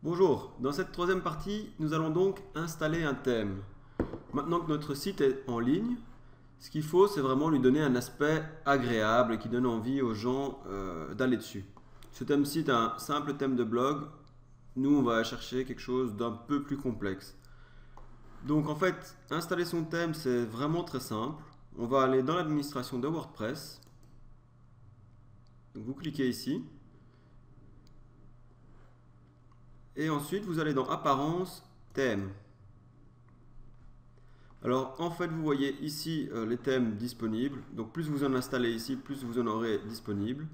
Bonjour, dans cette troisième partie, nous allons donc installer un thème. Maintenant que notre site est en ligne, ce qu'il faut, c'est vraiment lui donner un aspect agréable et qui donne envie aux gens d'aller dessus. Ce thème-ci est un simple thème de blog. Nous, on va chercher quelque chose d'un peu plus complexe. Donc en fait, installer son thème, c'est vraiment très simple. On va aller dans l'administration de WordPress. Donc, vous cliquez ici. Et ensuite, vous allez dans Apparence, Thème. Alors, en fait, vous voyez ici les thèmes disponibles. Donc, plus vous en installez ici, plus vous en aurez disponible.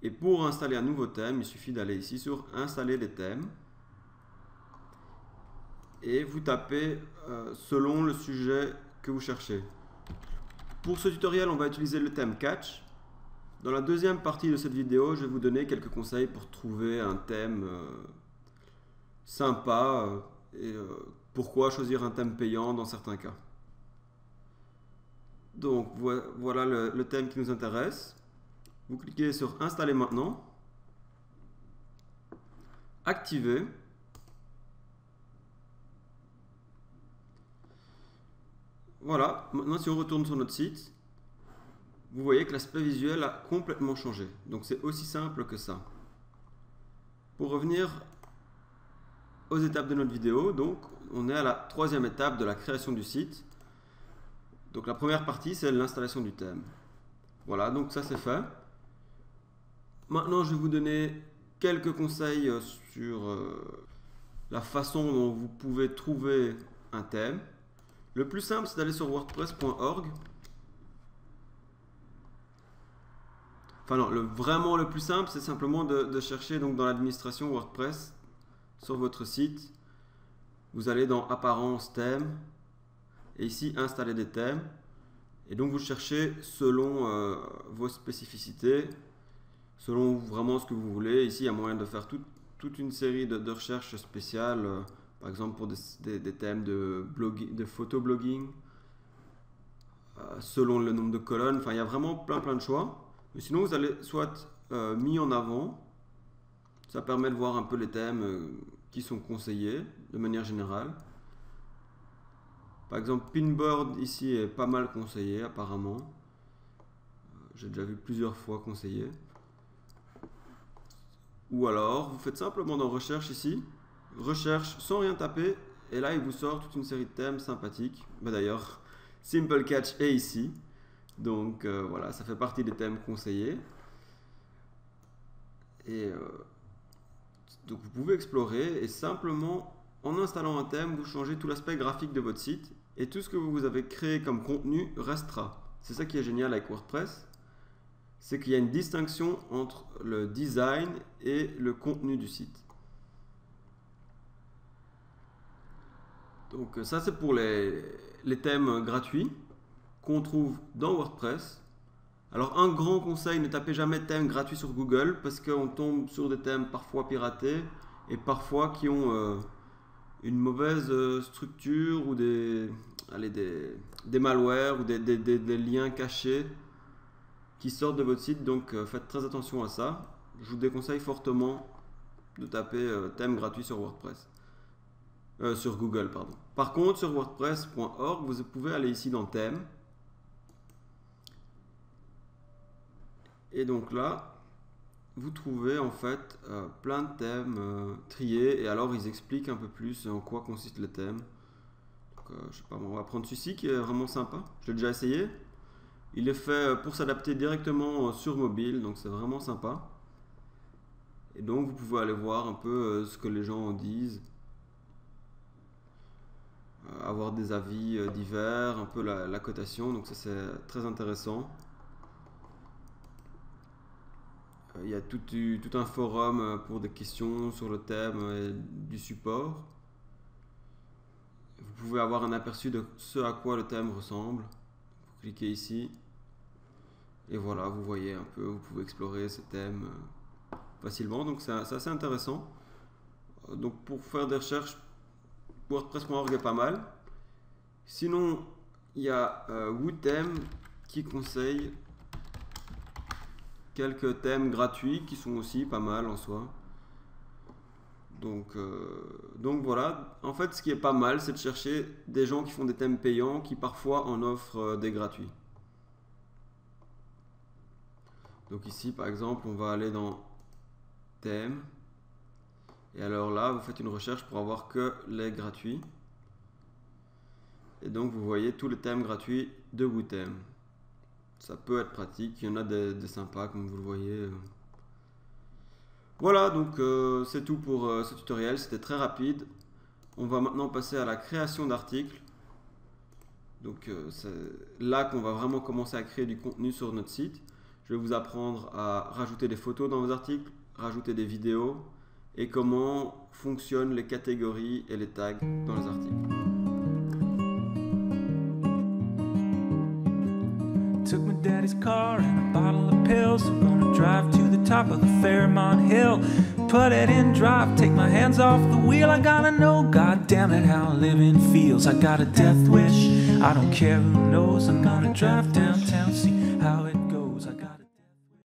Et pour installer un nouveau thème, il suffit d'aller ici sur Installer des thèmes. Et vous tapez selon le sujet que vous cherchez. Pour ce tutoriel, on va utiliser le thème Catch. Dans la deuxième partie de cette vidéo, je vais vous donner quelques conseils pour trouver un thème sympa et pourquoi choisir un thème payant dans certains cas. Donc voilà le thème qui nous intéresse. Vous cliquez sur Installer maintenant, Activer. Voilà, maintenant si on retourne sur notre site, vous voyez que l'aspect visuel a complètement changé. Donc c'est aussi simple que ça. Pour revenir aux étapes de notre vidéo, donc on est à la troisième étape de la création du site. Donc la première partie, c'est l'installation du thème. Voilà, donc ça c'est fait. Maintenant, je vais vous donner quelques conseils sur la façon dont vous pouvez trouver un thème. Le plus simple, c'est d'aller sur wordpress.org. Enfin non, vraiment le plus simple, c'est simplement de chercher donc dans l'administration WordPress sur votre site. Vous allez dans Apparence, Thème, et ici Installer des thèmes. Et donc vous cherchez selon vos spécificités, selon vraiment ce que vous voulez. Ici, il y a moyen de faire toute une série de recherches spéciales, par exemple pour des thèmes de photoblogging, selon le nombre de colonnes. Enfin, il y a vraiment plein de choix. Mais sinon, vous allez soit mis en avant, ça permet de voir un peu les thèmes qui sont conseillés de manière générale. Par exemple, Pinboard ici est pas mal conseillé apparemment. J'ai déjà vu plusieurs fois conseillé. Ou alors, vous faites simplement dans Recherche ici, Recherche sans rien taper, et là il vous sort toute une série de thèmes sympathiques. D'ailleurs, Simple Catch est ici. Donc voilà, ça fait partie des thèmes conseillés. Et donc vous pouvez explorer et simplement en installant un thème, vous changez tout l'aspect graphique de votre site et tout ce que vous avez créé comme contenu restera. C'est ça qui est génial avec WordPress, c'est qu'il y a une distinction entre le design et le contenu du site. Donc ça c'est pour les thèmes gratuits qu'on trouve dans WordPress. Alors un grand conseil, ne tapez jamais thème gratuit sur Google parce qu'on tombe sur des thèmes parfois piratés et parfois qui ont une mauvaise structure ou des malwares ou des liens cachés qui sortent de votre site. Donc faites très attention à ça. Je vous déconseille fortement de taper thème gratuit sur WordPress. Sur Google, pardon. Par contre, sur wordpress.org, vous pouvez aller ici dans thème. Et donc là, vous trouvez en fait plein de thèmes triés. Et alors, ils expliquent un peu plus en quoi consistent les thèmes. Donc, je sais pas, on va prendre celui-ci qui est vraiment sympa. Je l'ai déjà essayé. Il est fait pour s'adapter directement sur mobile, donc c'est vraiment sympa. Et donc, vous pouvez aller voir un peu ce que les gens en disent. Avoir des avis divers, un peu la cotation, donc ça c'est très intéressant. Il y a tout un forum pour des questions sur le thème et du support. Vous pouvez avoir un aperçu de ce à quoi le thème ressemble. Vous cliquez ici et voilà, vous voyez un peu, vous pouvez explorer ce thème facilement, donc c'est assez intéressant. Donc pour faire des recherches, WordPress.org est pas mal. Sinon, il y a Wootheme qui conseille quelques thèmes gratuits qui sont aussi pas mal en soi. Donc voilà, en fait ce qui est pas mal, c'est de chercher des gens qui font des thèmes payants, qui parfois en offrent des gratuits. Donc ici par exemple, on va aller dans thème, et alors là vous faites une recherche pour avoir que les gratuits, et donc vous voyez tous les thèmes gratuits de Wootem. Ça peut être pratique, il y en a des sympas comme vous le voyez. Voilà, donc c'est tout pour ce tutoriel, c'était très rapide. On va maintenant passer à la création d'articles. Donc c'est là qu'on va vraiment commencer à créer du contenu sur notre site. Je vais vous apprendre à rajouter des photos dans vos articles, rajouter des vidéos et comment fonctionnent les catégories et les tags dans les articles. Took my daddy's car and a bottle of pills. I'm gonna drive to the top of the Fairmont Hill. Put it in drive, take my hands off the wheel. I gotta know, god damn it, how living feels. I got a death wish, I don't care who knows. I'm gonna drive downtown, see how it goes. I gotta